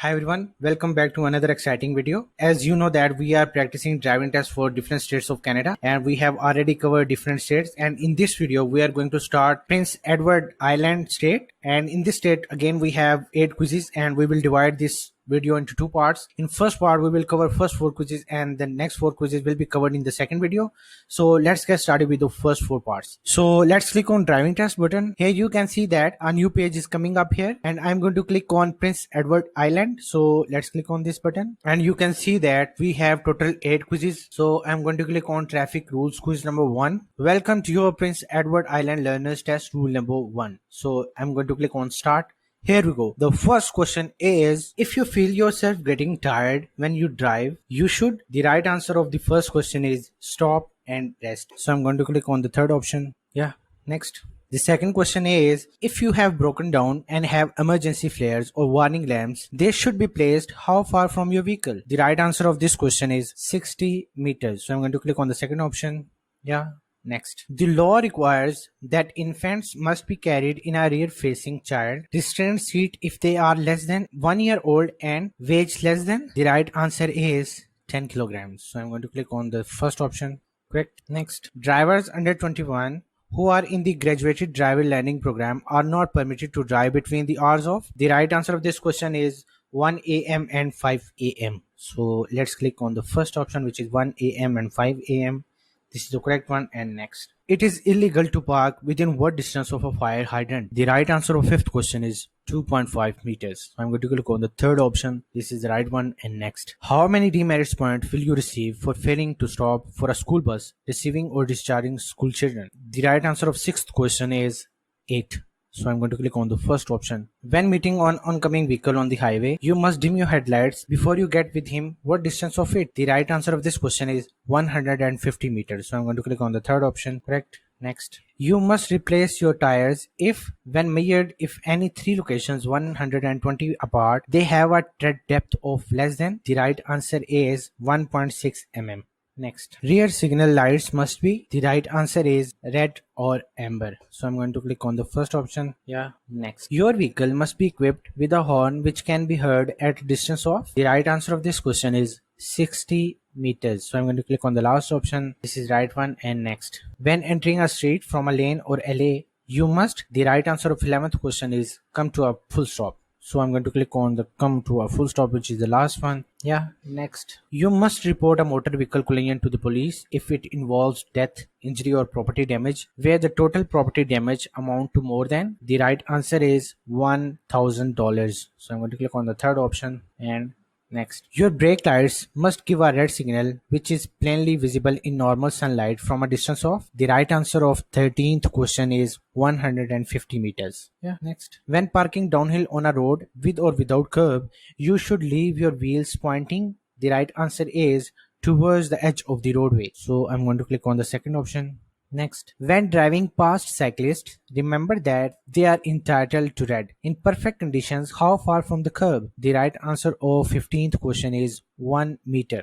Hi everyone, welcome back to another exciting video. As you know that we are practicing driving tests for different states of Canada and we have already covered different states, and in this video we are going to start Prince Edward Island state, and in this state again we have 8 quizzes and we will divide this video into 2 parts. In first part we will cover first 4 quizzes and the next 4 quizzes will be covered in the second video. So let's get started with the first 4 parts. So let's click on driving test button. Here you can see that a new page is coming up here and I'm going to click on Prince Edward Island. So let's click on this button and you can see that we have total 8 quizzes. So I'm going to click on traffic rules quiz number 1. Welcome to your Prince Edward Island learners test rule number 1. So I'm going to click on start. Here we go. The first question is, if you feel yourself getting tired when you drive, you should. The right answer of the first question is stop and rest. So I'm going to click on the third option. Yeah, next. The second question is, if you have broken down and have emergency flares or warning lamps, they should be placed how far from your vehicle? The right answer of this question is 60 meters. So I'm going to click on the second option. Yeah. Next, the law requires that infants must be carried in a rear-facing child restrained seat if they are less than 1 year old and weigh less than. The right answer is 10 kilograms. So I'm going to click on the first option. Correct. Next, drivers under 21 who are in the graduated driver learning program are not permitted to drive between the hours of. The right answer of this question is 1 a.m. and 5 a.m. So let's click on the first option, which is 1 a.m. and 5 a.m. This is the correct one. And next, it is illegal to park within what distance of a fire hydrant? The right answer of fifth question is 2.5 meters. So I'm going to click on the third option. This is the right one. And next, how many demerits points will you receive for failing to stop for a school bus receiving or discharging school children? The right answer of sixth question is 8. So I'm going to click on the first option. When meeting an oncoming vehicle on the highway, you must dim your headlights before you get with him. What distance of it? The right answer of this question is 150 meters. So I'm going to click on the third option. Correct. Next, you must replace your tires if, when measured, if any 3 locations 120 apart, they have a tread depth of less than. The right answer is 1.6 mm. Next, rear signal lights must be. The right answer is red or amber. So I'm going to click on the first option. Yeah. Next, your vehicle must be equipped with a horn which can be heard at a distance of. The right answer of this question is 60 meters. So I'm going to click on the last option. This is right one. And next, when entering a street from a lane or alley, you must. The right answer of 11th question is come to a full stop. So I'm going to click on the come to a full stop, which is the last one. Yeah. Next, you must report a motor vehicle collision to the police if it involves death, injury or property damage where the total property damage amount to more than. The right answer is $1,000. So I'm going to click on the third option. And next, your brake lights must give a red signal which is plainly visible in normal sunlight from a distance of. The right answer of 13th question is 150 meters. Yeah. Next, when parking downhill on a road with or without curb, you should leave your wheels pointing. The right answer is towards the edge of the roadway. So I'm going to click on the second option. Next, when driving past cyclists, remember that they are entitled to read in perfect conditions how far from the curb. The right answer of 15th question is 1 meter.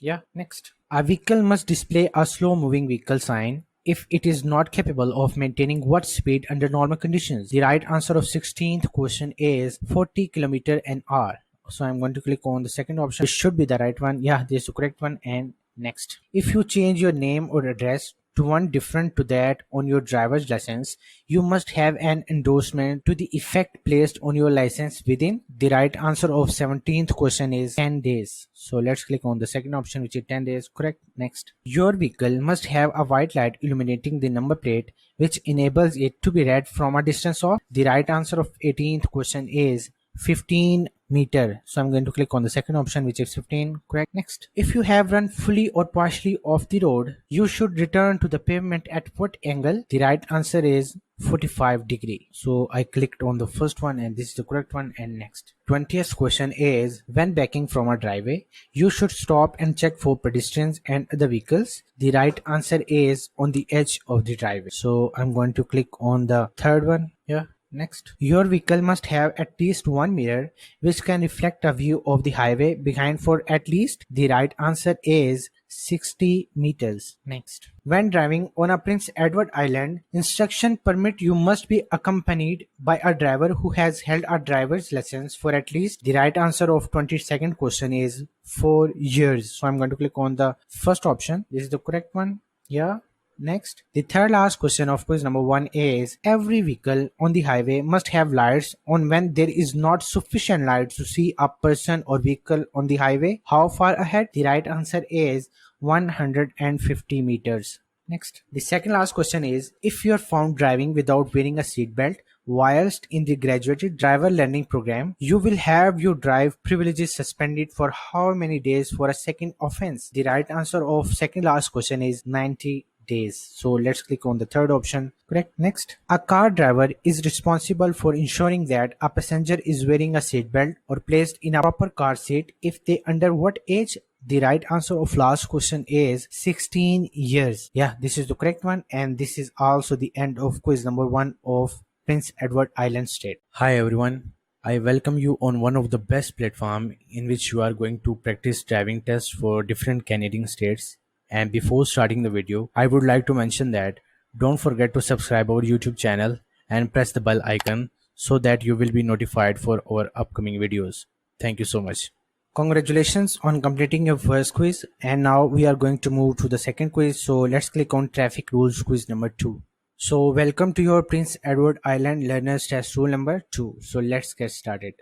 Yeah. Next, a vehicle must display a slow moving vehicle sign if it is not capable of maintaining what speed under normal conditions. The right answer of 16th question is 40 km an hour. So I'm going to click on the second option. This should be the right one. Yeah, this is the correct one. And next, if you change your name or address to one different to that on your driver's license, you must have an endorsement to the effect placed on your license within. The right answer of 17th question is 10 days. So let's click on the second option, which is 10 days. Correct. Next, your vehicle must have a white light illuminating the number plate which enables it to be read from a distance of. The right answer of 18th question is 15 meter. So I'm going to click on the second option, which is 15. Correct. Next, if you have run fully or partially off the road, you should return to the pavement at what angle? The right answer is 45 degree. So I clicked on the first one and this is the correct one. And next, 20th question is, when backing from a driveway, you should stop and check for pedestrians and other vehicles. The right answer is on the edge of the driveway. So I'm going to click on the third one. Yeah. Next, your vehicle must have at least one mirror which can reflect a view of the highway behind for at least. The right answer is 60 meters. Next. When driving on a Prince Edward Island, instruction permit you must be accompanied by a driver who has held a driver's license for at least. The right answer of 22nd question is 4 years. So I'm going to click on the first option. This is the correct one. Yeah. Next, the third last question of quiz number 1 is every vehicle on the highway must have lights on when there is not sufficient light to see a person or vehicle on the highway. How far ahead? The right answer is 150 meters. Next, the second last question is if you are found driving without wearing a seatbelt whilst in the graduated driver learning program, you will have your drive privileges suspended for how many days for a second offense? The right answer of second last question is 90 days. So let's click on the third option. Correct. Next, a car driver is responsible for ensuring that a passenger is wearing a seatbelt or placed in a proper car seat if they under what age? The right answer of last question is 16 years. Yeah, this is the correct one, and this is also the end of quiz number 1 of Prince Edward Island State. Hi everyone. I welcome you on one of the best platform in which you are going to practice driving tests for different Canadian states. And before starting the video, I would like to mention that don't forget to subscribe our YouTube channel and press the bell icon so that you will be notified for our upcoming videos. Thank you so much. Congratulations on completing your first quiz, and now we are going to move to the second quiz. So let's click on traffic rules quiz number 2. So welcome to your Prince Edward Island learners test rule number 2. So let's get started.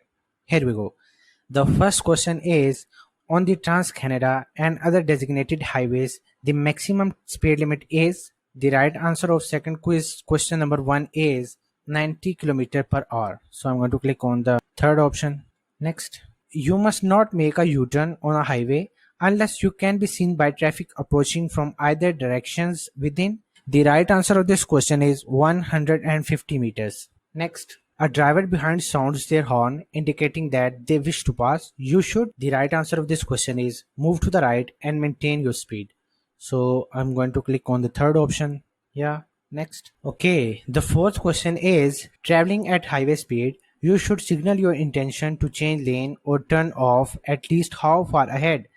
Here we go. The first question is on the Trans-Canada and other designated highways, the maximum speed limit is. The right answer of second quiz question number 1 is 90 km per hour. So I'm going to click on the third option. Next, you must not make a U-turn on a highway unless you can be seen by traffic approaching from either directions within. The right answer of this question is 150 meters. Next, a driver behind sounds their horn indicating that they wish to pass. You should. The right answer of this question is move to the right and maintain your speed. So I'm going to click on the third option. Yeah. Next. Okay. The fourth question is traveling at highway speed. You should signal your intention to change lane or turn off at least how far ahead.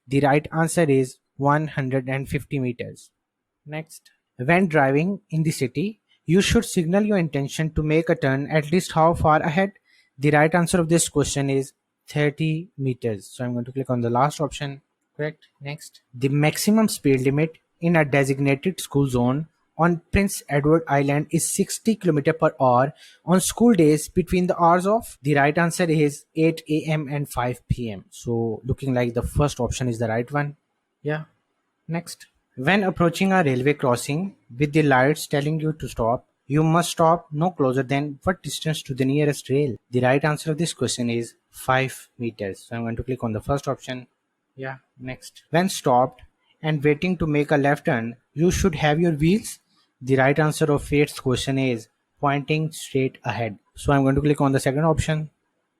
The right answer is 150 meters. Next. When driving in the city, you should signal your intention to make a turn at least how far ahead. The right answer of this question is 30 meters. So I'm going to click on the last option. Correct. Next. The maximum speed limit in a designated school zone on Prince Edward Island is 60 km per hour on school days between the hours of. The right answer is 8 a.m. and 5 p.m. So looking like the first option is the right one. Yeah. Next. When approaching a railway crossing with the lights telling you to stop, you must stop no closer than what distance to the nearest rail? The right answer of this question is 5 meters. So I'm going to click on the first option. Yeah. Next. When stopped and waiting to make a left turn, you should have your wheels. The right answer of eighth question is pointing straight ahead. So I'm going to click on the second option.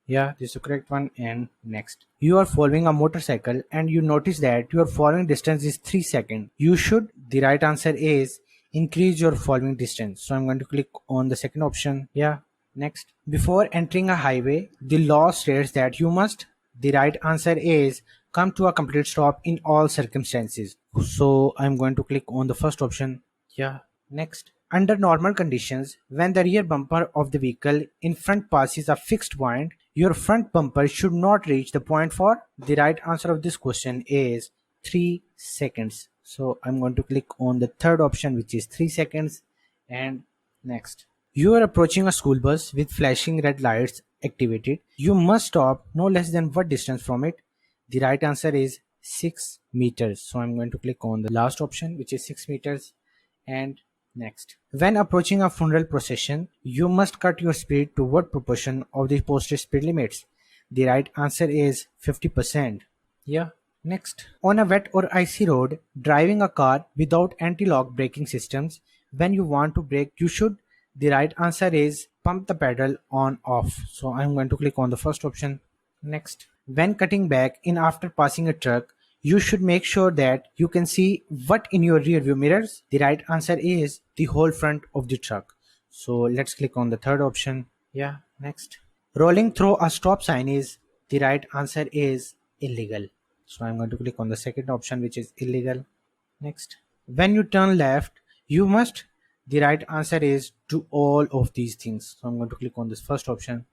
Yeah, this is the correct one. And next, you are following a motorcycle and you notice that your following distance is 3 seconds. You should. The right answer is increase your following distance. So I'm going to click on the second option. Yeah. Next, before entering a highway, the law states that you must. The right answer is come to a complete stop in all circumstances. So I'm going to click on the first option. Yeah. Next, under normal conditions, when the rear bumper of the vehicle in front passes a fixed point, your front bumper should not reach the point for. The right answer of this question is 3 seconds. So I'm going to click on the third option, which is 3 seconds. And next, you are approaching a school bus with flashing red lights activated. You must stop no less than what distance from it? The right answer is 6 meters. So I'm going to click on the last option, which is 6 meters. And next, when approaching a funeral procession, you must cut your speed to what proportion of the posted speed limits? The right answer is 50%. Yeah. Next, on a wet or icy road, driving a car without anti-lock braking systems, when you want to brake, you should. The right answer is pump the pedal on off. So I'm going to click on the first option. Next, when cutting back in after passing a truck, you should make sure that you can see what in your rear view mirrors. The right answer is the whole front of the truck. So let's click on the third option. Yeah. Next, rolling through a stop sign is. The right answer is illegal. So I'm going to click on the second option, which is illegal. Next. When you turn left, you must. The right answer is do all of these things. So I'm going to click on this first option.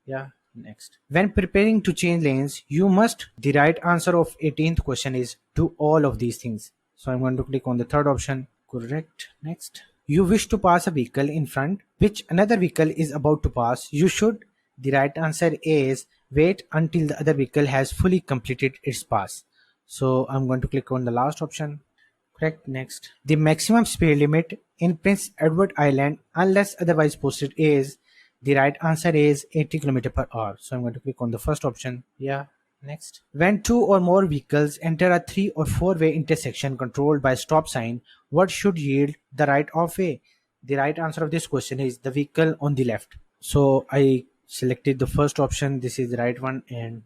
Yeah. Next. When preparing to change lanes, you must. The right answer of 18th question is do all of these things. So I'm going to click on the third option. Correct. Next. You wish to pass a vehicle in front which another vehicle is about to pass. You should. The right answer is wait until the other vehicle has fully completed its pass. So I'm going to click on the last option. Correct. Next. The maximum speed limit in Prince Edward Island, unless otherwise posted, is. The right answer is 80 km per hour. So I'm going to click on the first option. Yeah. Next. When two or more vehicles enter a 3 or 4-way intersection controlled by a stop sign, what should yield the right of way? The right answer of this question is the vehicle on the left. So I selected the first option. This is the right one. And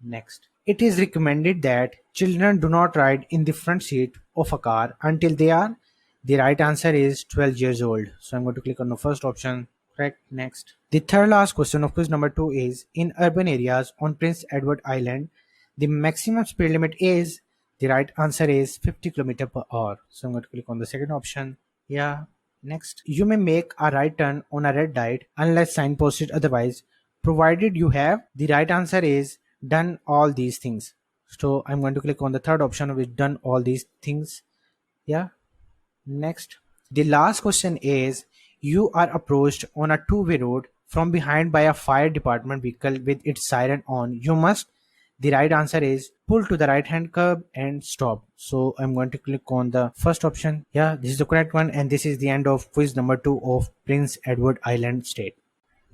next. It is recommended that children do not ride in the front seat of a car until they are. The right answer is 12 years old. So I'm going to click on the first option. Correct. Next. The third last question of quiz number 2 is in urban areas on Prince Edward Island, the maximum speed limit is. The right answer is 50 km per hour. So I'm going to click on the second option. Yeah. Next. You may make a right turn on a red light unless signposted otherwise, provided you have. The right answer is done all these things. So I'm going to click on the third option, which done all these things. Yeah. Next. The last question is you are approached on a two-way road from behind by a fire department vehicle with its siren on. You must. The right answer is pull to the right hand curb and stop. So I'm going to click on the first option. Yeah, this is the correct one, and this is the end of quiz number 2 of Prince Edward Island State.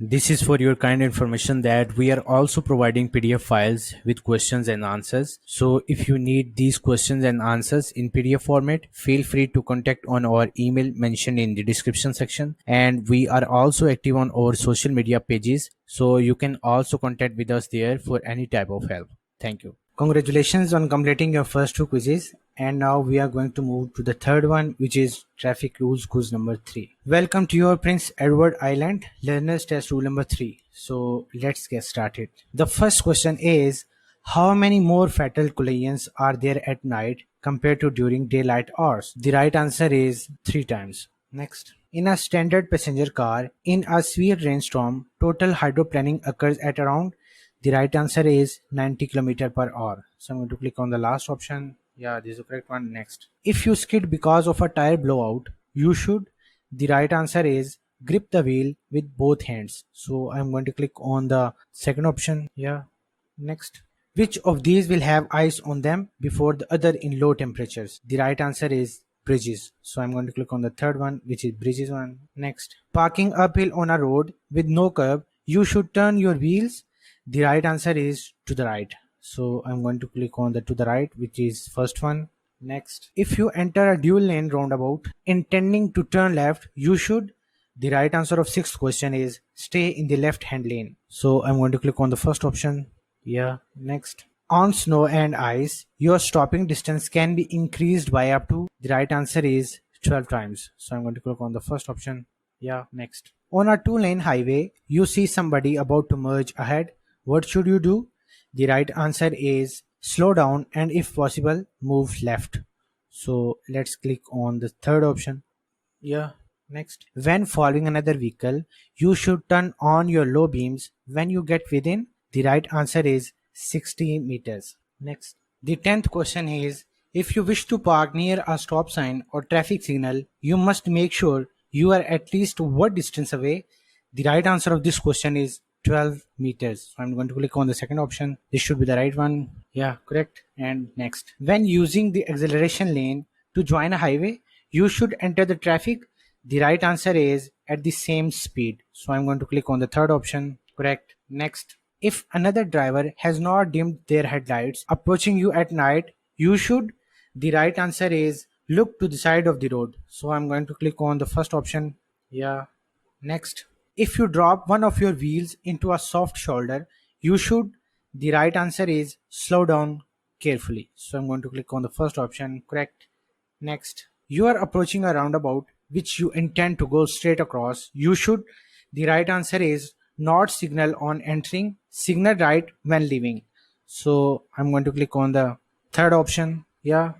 This is for your kind information that we are also providing PDF files with questions and answers. So if you need these questions and answers in PDF format, feel free to contact on our email mentioned in the description section. And we are also active on our social media pages. So you can also contact with us there for any type of help. Thank you. Congratulations on completing your first 2 quizzes. And now we are going to move to the third one, which is traffic rules quiz number 3. Welcome to your Prince Edward Island learners test rule number 3. So let's get started. The first question is how many more fatal collisions are there at night compared to during daylight hours? The right answer is 3 times. Next. In a standard passenger car, in a severe rainstorm, total hydroplaning occurs at around. The right answer is 90 km per hour. So I'm going to click on the last option. Yeah, this is the correct one. Next. If you skid because of a tire blowout, you should. The right answer is grip the wheel with both hands. So I'm going to click on the second option. Yeah. Next. Which of these will have ice on them before the other in low temperatures? The right answer is bridges. So I'm going to click on the third one, which is bridges one. Next. Parking uphill on a road with no curb, you should turn your wheels. The right answer is to the right. So I'm going to click on the to the right, which is first one. Next. If you enter a dual lane roundabout intending to turn left, you should. The right answer of sixth question is stay in the left hand lane. So I'm going to click on the first option. Yeah. Next. On snow and ice, your stopping distance can be increased by up to. The right answer is 12 times. So I'm going to click on the first option. Yeah. Next. On a 2-lane highway, you see somebody about to merge ahead. What should you do? The right answer is slow down and if possible move left. So let's click on the third option. Yeah. Next. When following another vehicle, you should turn on your low beams when you get within. The right answer is 60 meters. Next. The 10th question is if you wish to park near a stop sign or traffic signal, you must make sure you are at least what distance away? The right answer of this question is 12 meters. So I'm going to click on the second option. This should be the right one. Yeah, correct. And next. When using the acceleration lane to join a highway, you should enter the traffic. The right answer is at the same speed. So I'm going to click on the third option. Correct. Next. If another driver has not dimmed their headlights approaching you at night, you should. The right answer is look to the side of the road. So I'm going to click on the first option. Yeah. Next. If you drop one of your wheels into a soft shoulder, you should. The right answer is slow down carefully. So I'm going to click on the first option. Correct. Next. You are approaching a roundabout which you intend to go straight across. You should. The right answer is not signal on entering, signal right when leaving. So I'm going to click on the third option. Yeah.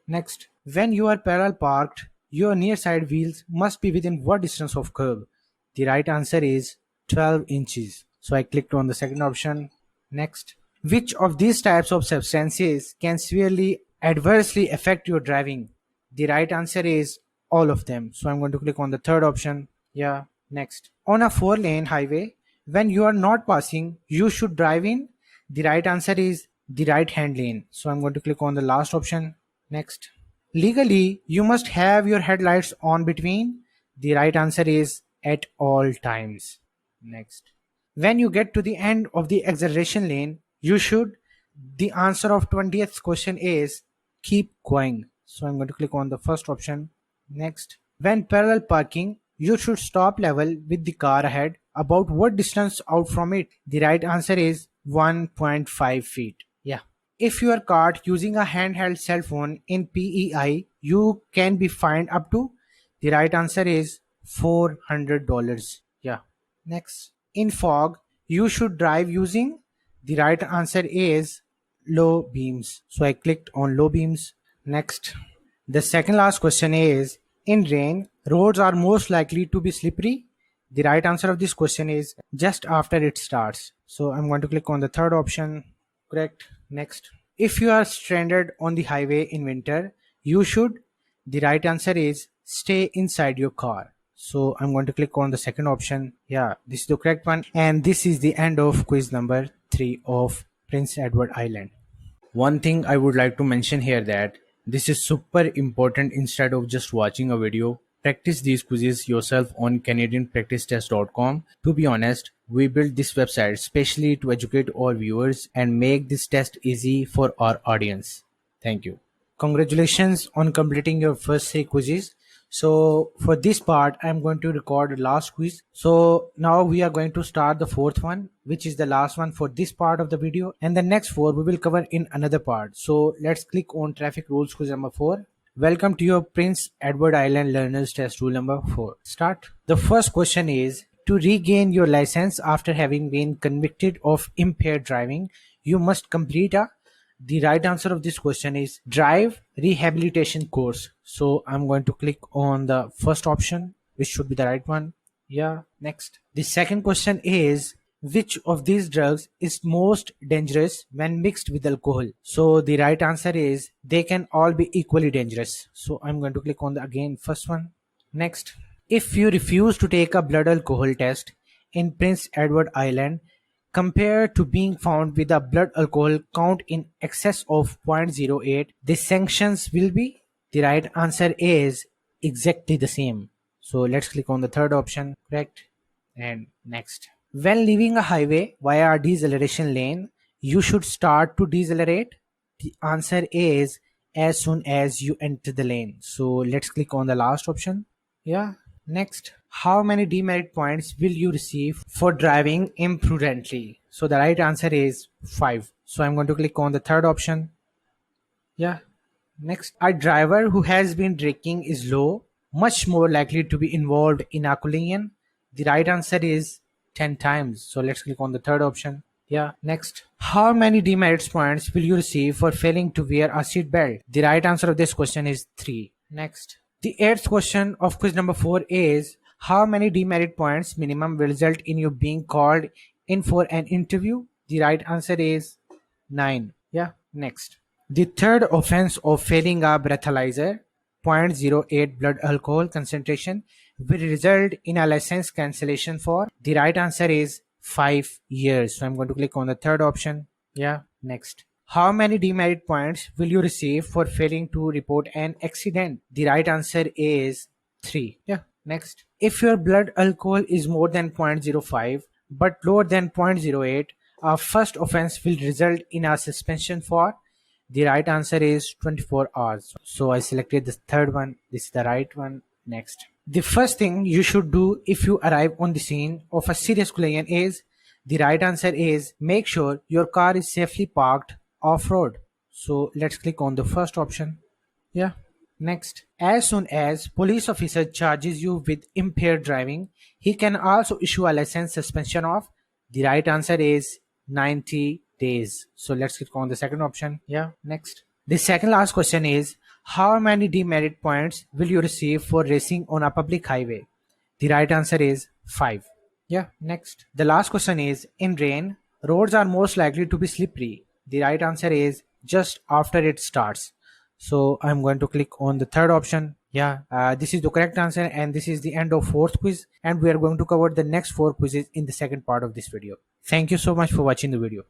Next, when you are parallel parked, your near side wheels must be within what distance of curb? The right answer is 12 inches. So I clicked on the second option. Next, which of these types of substances can severely adversely affect your driving? The right answer is all of them. So I'm going to click on the third option. Yeah. Next, on a 4-lane highway, when you are not passing, you should drive in. The right answer is the right hand lane. So I'm going to click on the last option. Next, legally, you must have your headlights on between. The right answer is at all times. Next, when you get to the end of the acceleration lane, you should. The answer of 20th question is keep going. So I'm going to click on the first option. Next, when parallel parking, you should stop level with the car ahead. About what distance out from it? The right answer is 1.5 feet. Yeah. If you are caught using a handheld cell phone in PEI, you can be fined up to. The right answer is $400. Yeah. Next, in fog, you should drive using. The right answer is low beams. So I clicked on low beams. Next, the second last question is in rain, roads are most likely to be slippery. The right answer of this question is just after it starts. So I'm going to click on the third option. Correct. Next, if you are stranded on the highway in winter, you should. The right answer is stay inside your car. So I'm going to click on the second option. Yeah, this is the correct one. And this is the end of quiz number 3 of Prince Edward Island. One thing I would like to mention here that this is super important. Instead of just watching a video, practice these quizzes yourself on canadianpracticetest.com. To be honest, we built this website especially to educate our viewers and make this test easy for our audience. Thank you. Congratulations on completing your first 3 quizzes. So for this part, I'm going to record the last quiz. So now we are going to start the fourth one, which is the last one for this part of the video. And the next 4 we will cover in another part. So let's click on traffic rules quiz number 4. Welcome to your Prince Edward Island Learners Test rule number 4. Start. The first question is, to regain your license after having been convicted of impaired driving, you must complete a. The right answer of this question is drive rehabilitation course. So I'm going to click on the first option, which should be the right one. Yeah. Next, the second question is, which of these drugs is most dangerous when mixed with alcohol? So the right answer is they can all be equally dangerous. So I'm going to click on the again first one. Next, if you refuse to take a blood alcohol test in Prince Edward Island, compared to being found with a blood alcohol count in excess of 0.08, the sanctions will be. The right answer is exactly the same. So let's click on the third option. Correct. And next, when leaving a highway via a deceleration lane, you should start to decelerate. The answer is as soon as you enter the lane. So let's click on the last option. Yeah. Next, how many demerit points will you receive for driving imprudently? So the right answer is 5. So I'm going to click on the third option. Yeah. Next, a driver who has been drinking is much more likely to be involved in a collision. The right answer is 10 times. So let's click on the third option. Yeah. Next, how many demerits points will you receive for failing to wear a seat belt? The right answer of this question is 3. Next, the 8th question of quiz number 4 is, how many demerit points minimum will result in you being called in for an interview? The right answer is 9. Yeah. Next, the third offense of failing a breathalyzer, 0.08 blood alcohol concentration, will result in a license cancellation for. The right answer is 5 years. So I'm going to click on the third option. Yeah. Next, how many demerit points will you receive for failing to report an accident? The right answer is 3. Yeah. Next, if your blood alcohol is more than 0.05 but lower than 0.08, a first offense will result in a suspension for. The right answer is 24 hours. So I selected the third one. This is the right one. Next, the first thing you should do if you arrive on the scene of a serious collision is. The right answer is make sure your car is safely parked off-road. So let's click on the first option. Yeah. Next, as soon as police officer charges you with impaired driving, he can also issue a license suspension of. The right answer is 90 days. So let's click on the second option. Yeah, next. The second last question is, how many demerit points will you receive for racing on a public highway? The right answer is 5. Yeah, next. The last question is, in rain, roads are most likely to be slippery. The right answer is just after it starts. So I'm going to click on the third option. Yeah, this is the correct answer, and this is the end of fourth quiz, and we are going to cover the next four quizzes in the second part of this video. Thank you so much for watching the video.